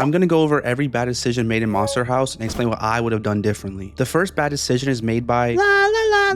I'm gonna go over every bad decision made in Monster House and explain what I would have done differently. The first bad decision is made by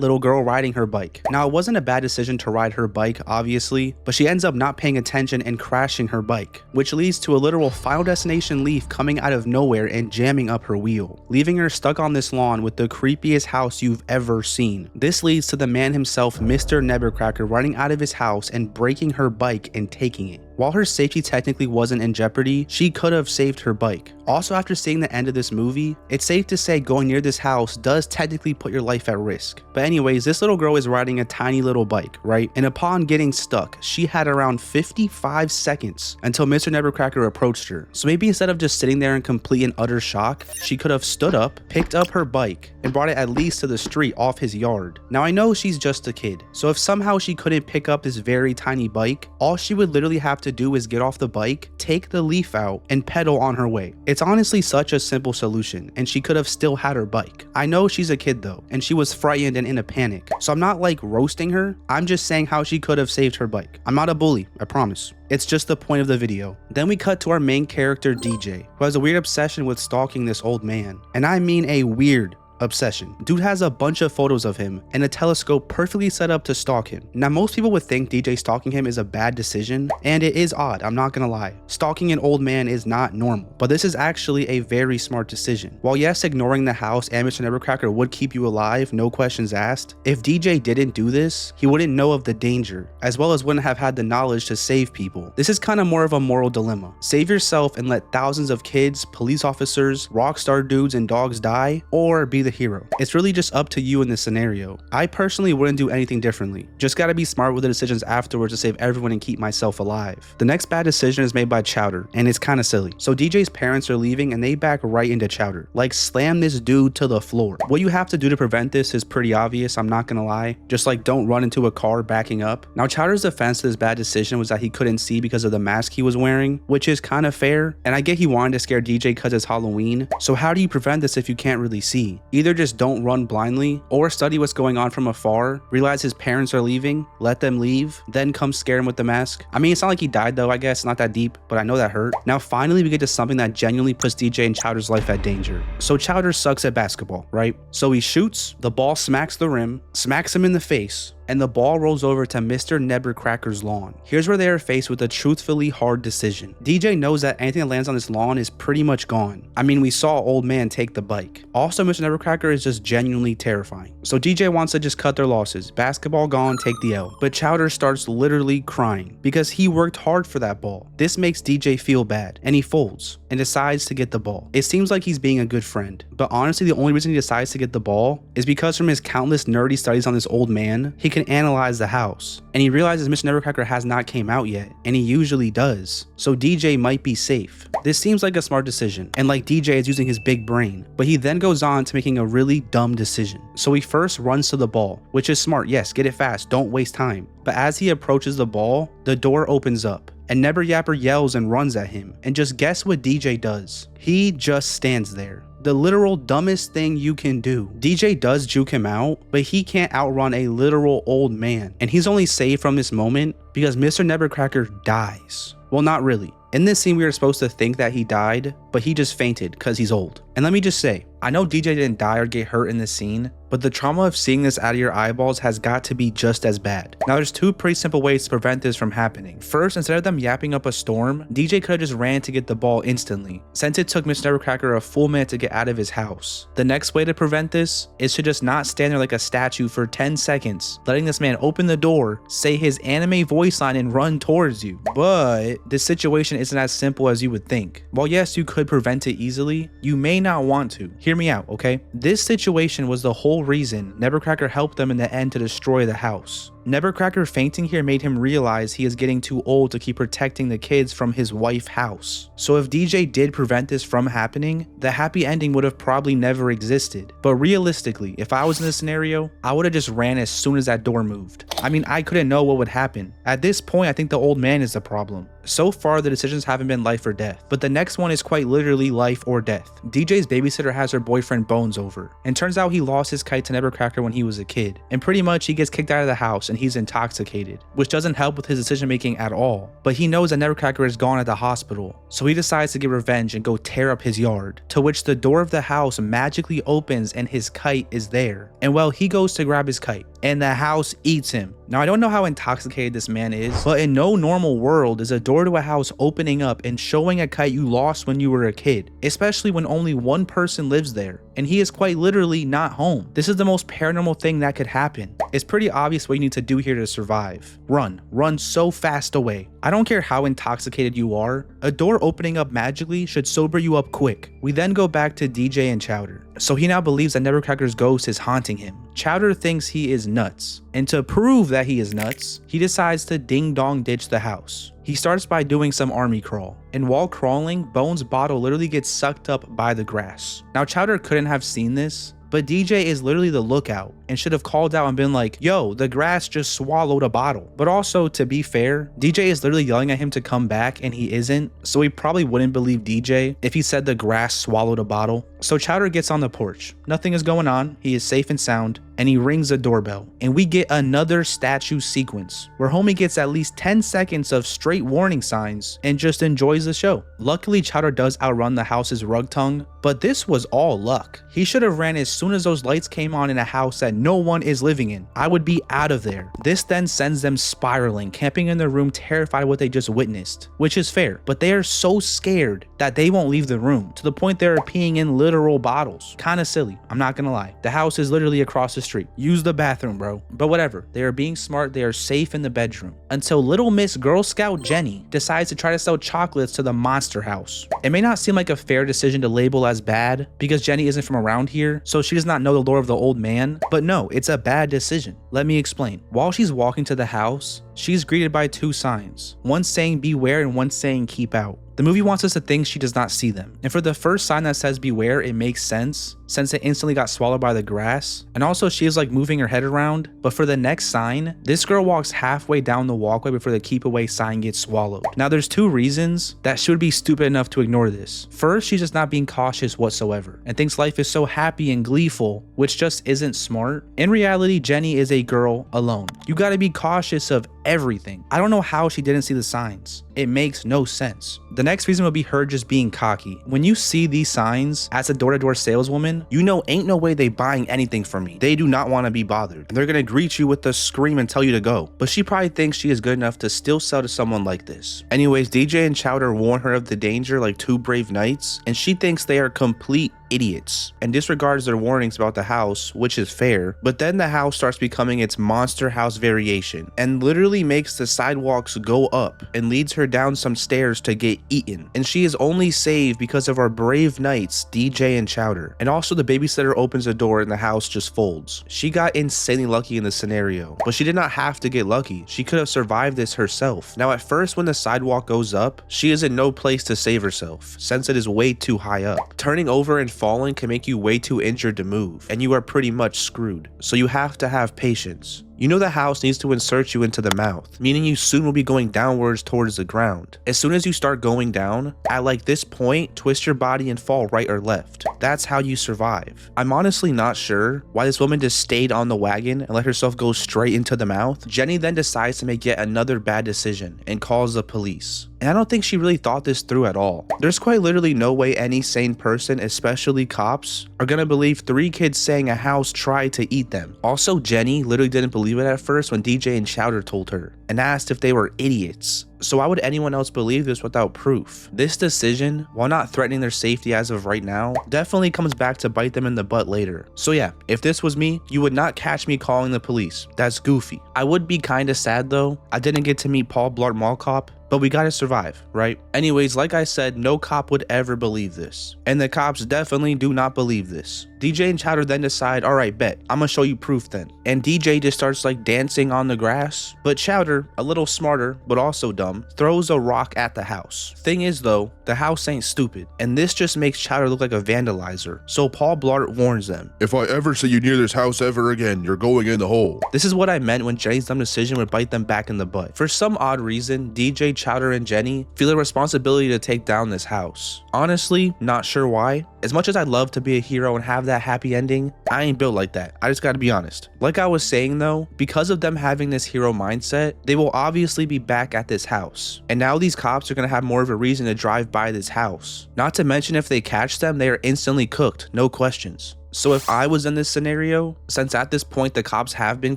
little girl riding her bike. Now, it wasn't a bad decision to ride her bike, obviously, but she ends up not paying attention and crashing her bike, which leads to a literal Final Destination leaf coming out of nowhere and jamming up her wheel, leaving her stuck on this lawn with the creepiest house you've ever seen. This leads to the man himself, Mr. Nevercracker, running out of his house and breaking her bike and taking it. While her safety technically wasn't in jeopardy, she could have saved her bike. Also, after seeing the end of this movie, it's safe to say going near this house does technically put your life at risk. But anyways, this little girl is riding a tiny little bike, right? And upon getting stuck, she had around 55 seconds until Mr. Nevercracker approached her. So maybe instead of just sitting there in complete and utter shock, she could have stood up, picked up her bike, and brought it at least to the street off his yard. Now, I know she's just a kid, so if somehow she couldn't pick up this very tiny bike, all she would literally have to do is get off the bike, take the leaf out, and pedal on her way. It's honestly such a simple solution, and she could have still had her bike. I know she's a kid though, and she was frightened and in a panic, so I'm not like roasting her, I'm just saying how she could have saved her bike. I'm not a bully, I promise. It's just the point of the video. Then we cut to our main character, DJ, who has a weird obsession with stalking this old man. And I mean a weird obsession. Dude has a bunch of photos of him and a telescope perfectly set up to stalk him. Now, most people would think DJ stalking him is a bad decision, and it is odd, I'm not gonna lie. Stalking an old man is not normal, but this is actually a very smart decision. While yes, ignoring the house and Mr. Nevercracker would keep you alive, no questions asked, if DJ didn't do this, he wouldn't know of the danger, as well as wouldn't have had the knowledge to save people. This is kind of more of a moral dilemma. Save yourself and let thousands of kids, police officers, rock star dudes, and dogs die, or be the hero. It's really just up to you in this scenario. I personally wouldn't do anything differently. Just gotta be smart with the decisions afterwards to save everyone and keep myself alive. The next bad decision is made by Chowder, and it's kinda silly. So DJ's parents are leaving and they back right into Chowder. Like, slam this dude to the floor. What you have to do to prevent this is pretty obvious, I'm not gonna lie. Just like, don't run into a car backing up. Now, Chowder's defense to this bad decision was that he couldn't see because of the mask he was wearing, which is kind of fair, and I get he wanted to scare DJ because it's Halloween. So how do you prevent this if you can't really see? Either just don't run blindly, or study what's going on from afar, realize his parents are leaving, let them leave, then come scare him with the mask. I mean, it's not like he died though, I guess, not that deep, but I know that hurt. Now finally we get to something that genuinely puts DJ and Chowder's life at danger. So Chowder sucks at basketball, right? So he shoots, the ball smacks the rim, smacks him in the face, and the ball rolls over to Mr. Nevercracker's lawn. Here's where they are faced with a truthfully hard decision. DJ knows that anything that lands on this lawn is pretty much gone. I mean, we saw old man take the bike. Also, Mr. Nevercracker is just genuinely terrifying. So DJ wants to just cut their losses. Basketball gone, take the L. But Chowder starts literally crying because he worked hard for that ball. This makes DJ feel bad, and he folds and decides to get the ball. It seems like he's being a good friend, but honestly, the only reason he decides to get the ball is because from his countless nerdy studies on this old man, he can analyze the house, and he realizes Mr. Nevercracker has not came out yet, and he usually does, so DJ might be safe. This seems like a smart decision, and like DJ is using his big brain, but he then goes on to making a really dumb decision. So he first runs to the ball, which is smart, yes, get it fast, don't waste time. But as he approaches the ball, the door opens up, and Never Yapper yells and runs at him, and just guess what DJ does? He just stands there. The literal dumbest thing you can do. DJ does juke him out, but he can't outrun a literal old man, and he's only saved from this moment because Mr. Nevercracker dies. Well, not really. In this scene, we were supposed to think that he died, but he just fainted because he's old. And let me just say, I know DJ didn't die or get hurt in this scene, but the trauma of seeing this out of your eyeballs has got to be just as bad. Now, there's two pretty simple ways to prevent this from happening. First, instead of them yapping up a storm, DJ could have just ran to get the ball instantly, since it took Mr. Nevercracker a full minute to get out of his house. The next way to prevent this is to just not stand there like a statue for 10 seconds, letting this man open the door, say his anime voice line, and run towards you. But this situation isn't as simple as you would think. While yes, you could prevent it easily, you may not want to. Hear me out, okay? This situation was the whole reason Nevercracker helped them in the end to destroy the house. Nevercracker fainting here made him realize he is getting too old to keep protecting the kids from his wife house. So if DJ did prevent this from happening, the happy ending would have probably never existed. But realistically, if I was in this scenario, I would have just ran as soon as that door moved. I mean, I couldn't know what would happen. At this point, I think the old man is the problem. So far, the decisions haven't been life or death, but the next one is quite literally life or death. DJ's babysitter has her boyfriend Bones over, and turns out he lost his kite to Nevercracker when he was a kid, and pretty much he gets kicked out of the house and he's intoxicated, which doesn't help with his decision making at all. But he knows that Nutcracker is gone at the hospital, so he decides to get revenge and go tear up his yard, to which the door of the house magically opens and his kite is there. And well, he goes to grab his kite, and the house eats him. Now, I don't know how intoxicated this man is, but in no normal world is a door to a house opening up and showing a kite you lost when you were a kid, especially when only one person lives there, and he is quite literally not home. This is the most paranormal thing that could happen. It's pretty obvious what you need to do here to survive. Run so fast away. I don't care how intoxicated you are, a door opening up magically should sober you up quick. We then go back to DJ and Chowder. So he now believes that Nutcracker's ghost is haunting him. Chowder thinks he is nuts, and to prove that he is nuts, he decides to ding-dong ditch the house. He starts by doing some army crawl, and while crawling, Bones' bottle literally gets sucked up by the grass. Now Chowder couldn't have seen this, but DJ is literally the lookout and should have called out and been like, yo, the grass just swallowed a bottle. But also, to be fair, DJ is literally yelling at him to come back and he isn't, so he probably wouldn't believe DJ if he said the grass swallowed a bottle. So Chowder gets on the porch. Nothing is going on, he is safe and sound, and he rings a doorbell. And we get another statue sequence where homie gets at least 10 seconds of straight warning signs and just enjoys the show. Luckily, Chowder does outrun the house's rug tongue, but this was all luck. He should have ran as soon as those lights came on in a house that no one is living in. I would be out of there. This then sends them spiraling, camping in their room terrified of what they just witnessed, which is fair, but they are so scared that they won't leave the room, to the point they're peeing in literal bottles. Kinda silly, I'm not gonna lie. The house is literally across the street. Use the bathroom, bro. But whatever, they are being smart, they are safe in the bedroom, until little Miss Girl Scout Jenny decides to try to sell chocolates to the monster house. It may not seem like a fair decision to label as bad, because Jenny isn't from around here, so she does not know the lore of the old man, but no, it's a bad decision. Let me explain. While she's walking to the house, she's greeted by two signs, one saying beware and one saying keep out. The movie wants us to think she does not see them. And for the first sign that says beware, it makes sense, since it instantly got swallowed by the grass. And also she is like moving her head around. But for the next sign, this girl walks halfway down the walkway before the keep away sign gets swallowed. Now there's two reasons that she would be stupid enough to ignore this. First, she's just not being cautious whatsoever and thinks life is so happy and gleeful, which just isn't smart. In reality, Jenny is a girl alone. You gotta be cautious of everything. I don't know how she didn't see the signs. It makes no sense. The next reason would be her just being cocky. When you see these signs as a door-to-door saleswoman, you know ain't no way they buying anything from me. They do not want to be bothered, and they're gonna greet you with a scream and tell you to go. But she probably thinks she is good enough to still sell to someone like this. Anyways, DJ and Chowder warn her of the danger like two brave knights, and she thinks they are complete idiots and disregards their warnings about the house, which is fair. But then the house starts becoming its monster house variation and literally makes the sidewalks go up and leads her down some stairs to get eaten. And she is only saved because of our brave knights, DJ and Chowder. And also the babysitter opens the door and the house just folds. She got insanely lucky in this scenario, but she did not have to get lucky. She could have survived this herself. Now at first, when the sidewalk goes up, she is in no place to save herself since it is way too high up. Turning over and falling can make you way too injured to move, and you are pretty much screwed. So you have to have patience. You know the house needs to insert you into the mouth, meaning you soon will be going downwards towards the ground. As soon as you start going down, at like this point, twist your body and fall right or left. That's how you survive. I'm honestly not sure why this woman just stayed on the wagon and let herself go straight into the mouth. Jenny then decides to make yet another bad decision and calls the police. And I don't think she really thought this through at all. There's quite literally no way any sane person, especially cops, are gonna believe 3 kids saying a house tried to eat them. Also, Jenny literally didn't believe it at first when DJ and Chowder told her and asked if they were idiots. So why would anyone else believe this without proof? This decision, while not threatening their safety as of right now, definitely comes back to bite them in the butt later. So yeah, if this was me, you would not catch me calling the police. That's goofy. I would be kinda sad though. I didn't get to meet Paul Blart Mall Cop, but we gotta survive, right? Anyways, like I said, no cop would ever believe this. And the cops definitely do not believe this. DJ and Chowder then decide, alright, bet, I'm gonna show you proof then. And DJ just starts like dancing on the grass, but Chowder, a little smarter, but also dumb, throws a rock at the house. Thing is though, the house ain't stupid, and this just makes Chowder look like a vandalizer. So Paul Blart warns them, if I ever see you near this house ever again, you're going in the hole. This is what I meant when Jenny's dumb decision would bite them back in the butt. For some odd reason, DJ, Chowder and Jenny feel a responsibility to take down this house. Honestly, not sure why. As much as I'd love to be a hero and have that happy ending, I ain't built like that. I just gotta be honest. Like I was saying though, because of them having this hero mindset, they will obviously be back at this house. And now these cops are gonna have more of a reason to drive by this house. Not to mention if they catch them, they are instantly cooked, no questions. So if I was in this scenario, since at this point the cops have been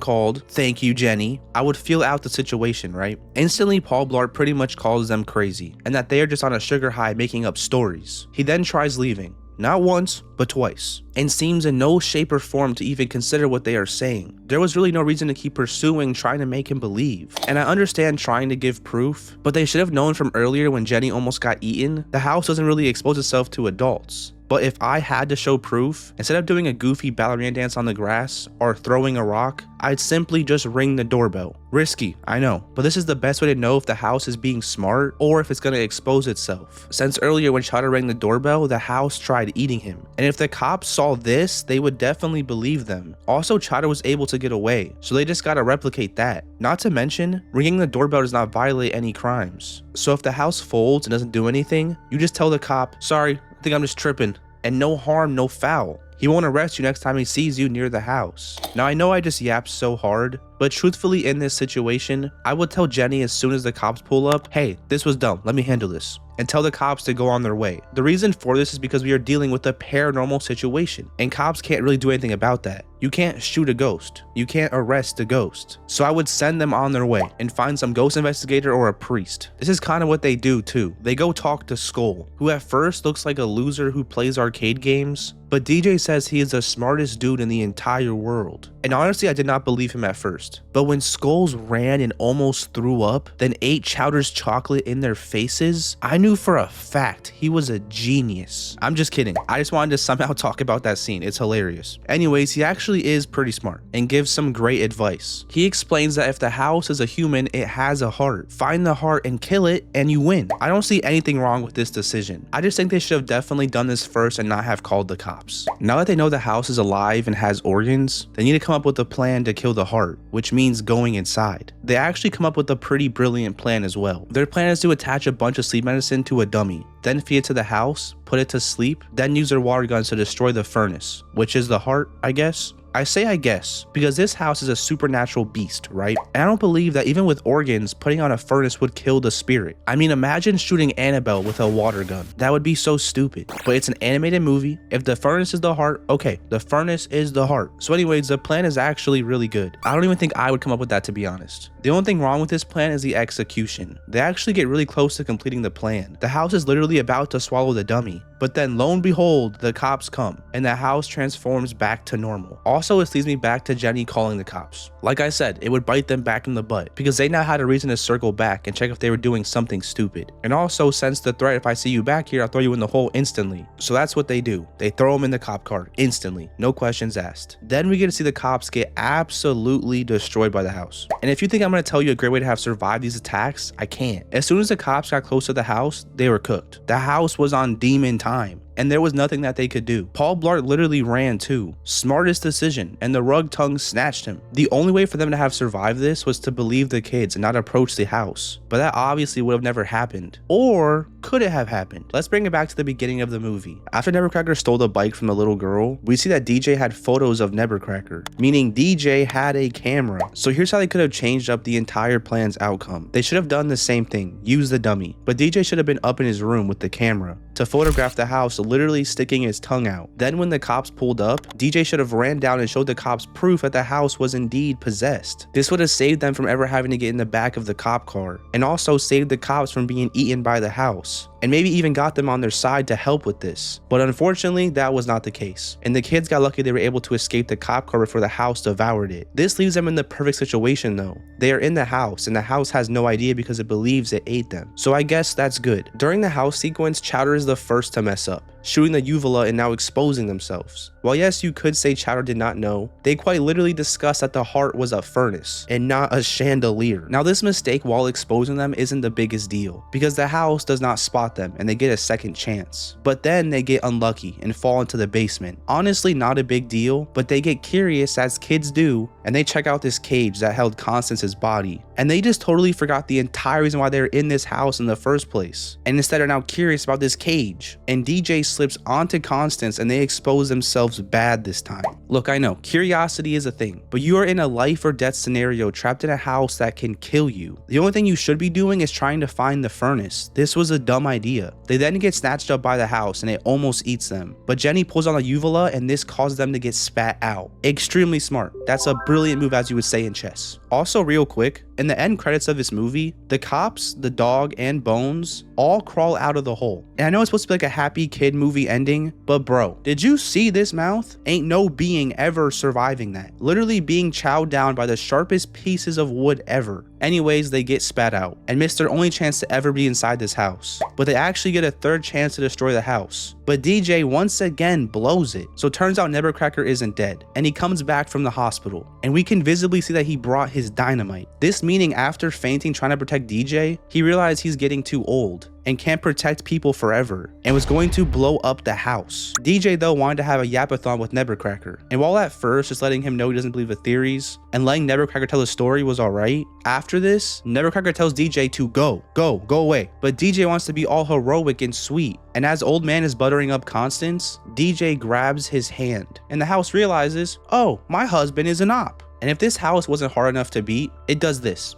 called, thank you Jenny, I would feel out the situation, right? Instantly Paul Blart pretty much calls them crazy and that they are just on a sugar high making up stories. He then tries leaving. Not once, but twice, and seems in no shape or form to even consider what they are saying. There was really no reason to keep pursuing, trying to make him believe. And I understand trying to give proof, but they should have known from earlier when Jenny almost got eaten, the house doesn't really expose itself to adults. But if I had to show proof, instead of doing a goofy ballerina dance on the grass or throwing a rock, I'd simply just ring the doorbell. Risky, I know, but this is the best way to know if the house is being smart or if it's going to expose itself. Since earlier when Chowder rang the doorbell, the house tried eating him. And if the cops saw this, they would definitely believe them. Also, Chowder was able to get away, so they just gotta replicate that. Not to mention, ringing the doorbell does not violate any crimes. So if the house folds and doesn't do anything, you just tell the cop, sorry, I think I'm just tripping, and no harm, no foul. He won't arrest you next time he sees you near the house. Now I know I just yapped so hard, but truthfully in this situation, I would tell Jenny as soon as the cops pull up, hey, this was dumb, let me handle this, and tell the cops to go on their way. The reason for this is because we are dealing with a paranormal situation, and cops can't really do anything about that. You can't shoot a ghost. You can't arrest a ghost. So I would send them on their way and find some ghost investigator or a priest. This is kind of what they do too. They go talk to Skull, who at first looks like a loser who plays arcade games, but DJ says he is the smartest dude in the entire world. And honestly, I did not believe him at first. But when Skulls ran and almost threw up, then ate Chowder's chocolate in their faces, I knew for a fact he was a genius. I'm just kidding. I just wanted to somehow talk about that scene. It's hilarious. Anyways, he actually is pretty smart and gives some great advice. He explains that if the house is a human, it has a heart. Find the heart and kill it and you win. I don't see anything wrong with this decision. I just think they should have definitely done this first and not have called the cops. Now that they know the house is alive and has organs, they need to come up with a plan to kill the heart, which means going inside. They actually come up with a pretty brilliant plan as well. Their plan is to attach a bunch of sleep medicine to a dummy, then feed it to the house, put it to sleep, then use their water guns to destroy the furnace, which is the heart, I guess. I say I guess because this house is a supernatural beast, right? And I don't believe that even with organs, putting on a furnace would kill the spirit. I mean, imagine shooting Annabelle with a water gun. That would be so stupid. But it's an animated movie. If the furnace is the heart, okay, the furnace is the heart. So anyways, the plan is actually really good. I don't even think I would come up with that, to be honest. The only thing wrong with this plan is the execution. They actually get really close to completing the plan. The house is literally about to swallow the dummy, but then lo and behold, the cops come and the house transforms back to normal. Also, this leads me back to Jenny calling the cops. Like I said, it would bite them back in the butt because they now had a reason to circle back and check if they were doing something stupid. And also sense the threat, if I see you back here, I'll throw you in the hole instantly. So that's what they do. They throw him in the cop car instantly, no questions asked. Then we get to see the cops get absolutely destroyed by the house. And if you think I'm going to tell you a great way to have survived these attacks, I can't. As soon as the cops got close to the house, they were cooked. The house was on demon time, and there was nothing that they could do. Paul Blart literally ran too. Smartest decision, and the rug tongue snatched him. The only way for them to have survived this was to believe the kids and not approach the house. But that obviously would have never happened. Or could it have happened? Let's bring it back to the beginning of the movie. After Nevercracker stole the bike from the little girl, we see that DJ had photos of Nevercracker, meaning DJ had a camera. So here's how they could have changed up the entire plan's outcome. They should have done the same thing, use the dummy. But DJ should have been up in his room with the camera to photograph the house, literally sticking his tongue out. Then when the cops pulled up, DJ should have ran down and showed the cops proof that the house was indeed possessed. This would have saved them from ever having to get in the back of the cop car, and also saved the cops from being eaten by the house, and maybe even got them on their side to help with this. But unfortunately, that was not the case, and the kids got lucky they were able to escape the cop car before the house devoured it. This leaves them in the perfect situation though. They are in the house, and the house has no idea because it believes it ate them. So I guess that's good. During the house sequence, Chowder is the first to mess up, shooting the uvula and now exposing themselves. While yes, you could say Chowder did not know, they quite literally discussed that the heart was a furnace and not a chandelier. Now this mistake while exposing them isn't the biggest deal, because the house does not spot them and they get a second chance. But then they get unlucky and fall into the basement. Honestly, not a big deal, but they get curious as kids do and they check out this cage that held Constance's body, and they just totally forgot the entire reason why they're in this house in the first place, and instead are now curious about this cage. And DJ slips onto Constance and they expose themselves bad this time. Look, I know curiosity is a thing, but you are in a life or death scenario trapped in a house that can kill you. The only thing you should be doing is trying to find the furnace. This was a dumb idea. They then get snatched up by the house and it almost eats them, but Jenny pulls on a uvula and this causes them to get spat out. Extremely smart. That's a brilliant move, as you would say in chess. Also, real quick, in the end credits of this movie, the cops, the dog, and Bones all crawl out of the hole. And I know it's supposed to be like a happy kid movie ending, but bro, did you see this mouth? Ain't no being ever surviving that. Literally being chowed down by the sharpest pieces of wood ever. Anyways, they get spat out and miss their only chance to ever be inside this house. But they actually get a third chance to destroy the house. But DJ once again blows it. So it turns out Nevercracker isn't dead, and he comes back from the hospital. And we can visibly see that he brought his dynamite. This meaning after fainting trying to protect DJ, he realized he's getting too old and can't protect people forever, and was going to blow up the house. DJ though wanted to have a yapathon with Nevercracker, and while at first just letting him know he doesn't believe the theories and letting Nevercracker tell his story was alright, after this, Nevercracker tells DJ to go away, but DJ wants to be all heroic and sweet, and as old man is buttering up Constance, DJ grabs his hand, and the house realizes, oh, my husband is an op. And if this house wasn't hard enough to beat, it does this.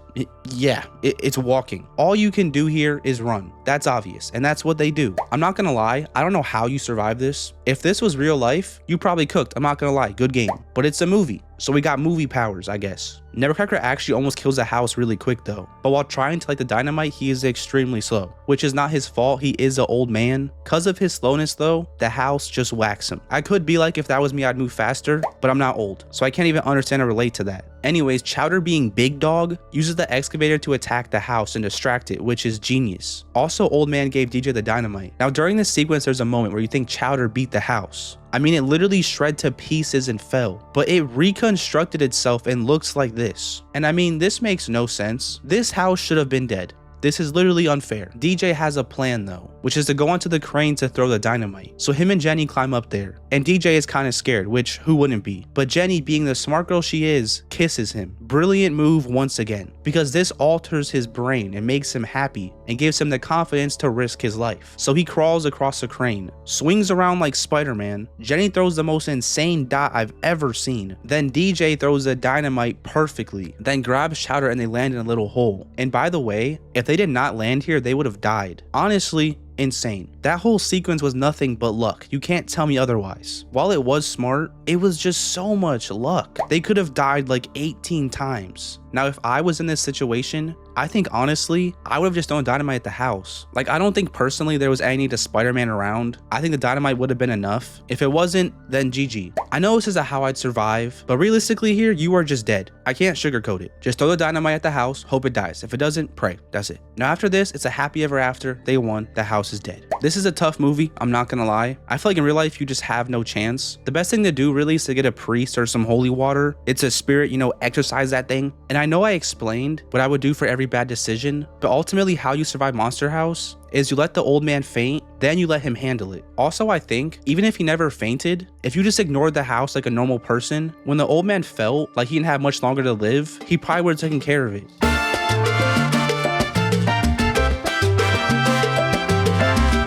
It's walking. All you can do here is run. That's obvious, and that's what they do. I'm not gonna lie, I don't know how you survive this. If this was real life, you probably cooked. I'm not gonna lie, good game. But it's a movie, so we got movie powers, I guess. Nevercracker actually almost kills the house really quick though, but while trying to light the dynamite, he is extremely slow, which is not his fault. He is an old man. Cause of his slowness though, the house just whacks him. I could be like, if that was me, I'd move faster, but I'm not old, so I can't even understand or relate to that. Anyways, Chowder, being big dog, uses the excavator to attack the house and distract it, which is genius. Also, old man gave DJ the dynamite. Now during this sequence, there's a moment where you think Chowder beat the house. I mean, it literally shred to pieces and fell, but it reconstructed itself and looks like this. And I mean, this makes no sense. This house should have been dead. This is literally unfair. DJ has a plan though, which is to go onto the crane to throw the dynamite. So him and Jenny climb up there, and DJ is kind of scared, which who wouldn't be? But Jenny, being the smart girl she is, kisses him. Brilliant move once again, because this alters his brain and makes him happy and gives him the confidence to risk his life. So he crawls across the crane, swings around like Spider-Man. Jenny throws the most insane dot I've ever seen. Then DJ throws the dynamite perfectly, then grabs Chowder and they land in a little hole. And by the way, if they did not land here, they would have died. Honestly, insane. That whole sequence was nothing but luck. You can't tell me otherwise. While it was smart, it was just so much luck. They could have died like 18 times. Now, if I was in this situation, I think honestly, I would have just thrown dynamite at the house. Like, I don't think personally there was any need to Spider-Man around. I think the dynamite would have been enough. If it wasn't, then GG. I know this is a how I'd survive, but realistically here, you are just dead. I can't sugarcoat it. Just throw the dynamite at the house, hope it dies. If it doesn't, pray. That's it. Now after this, it's a happy ever after. They won. The house is dead. This is a tough movie, I'm not gonna lie. I feel like in real life, you just have no chance. The best thing to do really is to get a priest or some holy water. It's a spirit, exercise that thing. And I know I explained what I would do for every bad decision, but ultimately how you survive Monster House is you let the old man faint, then you let him handle it. Also, I think, even if he never fainted, if you just ignored the house like a normal person, when the old man felt like he didn't have much longer to live, he probably would have taken care of it.